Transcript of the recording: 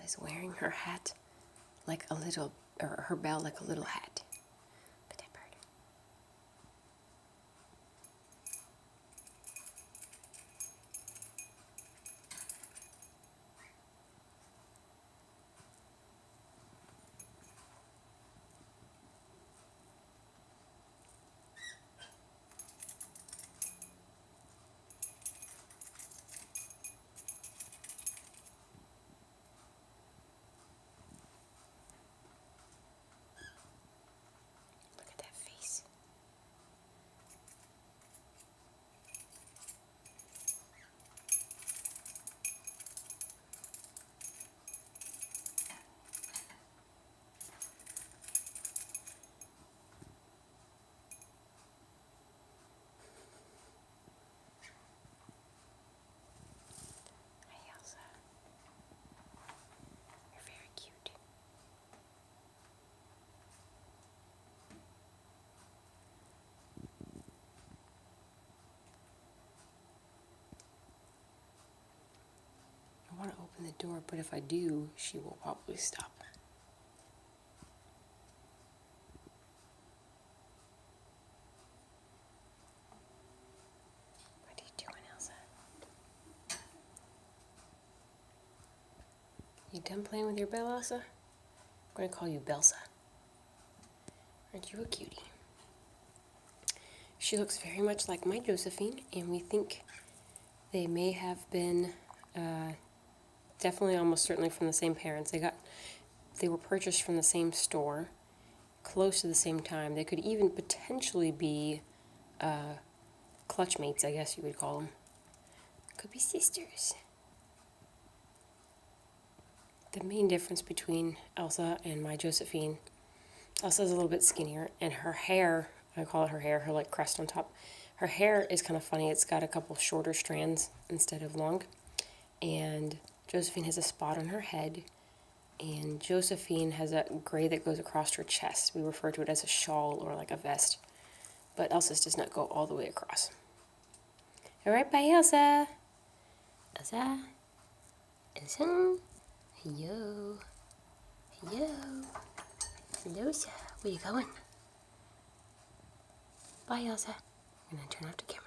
is wearing her hat like a little, or her bell like a little hat. But that bird. Look at that face. Hi, Elsa. You're very cute. I want to open the door, but if I do, she will probably stop. What are you doing, Elsa? You done playing with your bell, Elsa? I'm going to call you Belsa. Aren't you a cutie? She looks very much like my Josephine, and we think they may have been definitely almost certainly from the same parents. They were purchased from the same store, close to the same time. They could even potentially be clutch mates, I guess you would call them. Could be sisters. The main difference between Elsa and my Josephine, Elsa's a little bit skinnier, and her hair, I call it her hair, her like crest on top. Her hair is kind of funny. It's got a couple shorter strands instead of long. And Josephine has a spot on her head, and Josephine has a gray that goes across her chest. We refer to it as a shawl or like a vest, but Elsa's does not go all the way across. All right, bye, Elsa. Elsa. Elsa. Hello. Hello. Hello, Elsa. Where you going? Bye, Elsa. I'm gonna turn off the camera.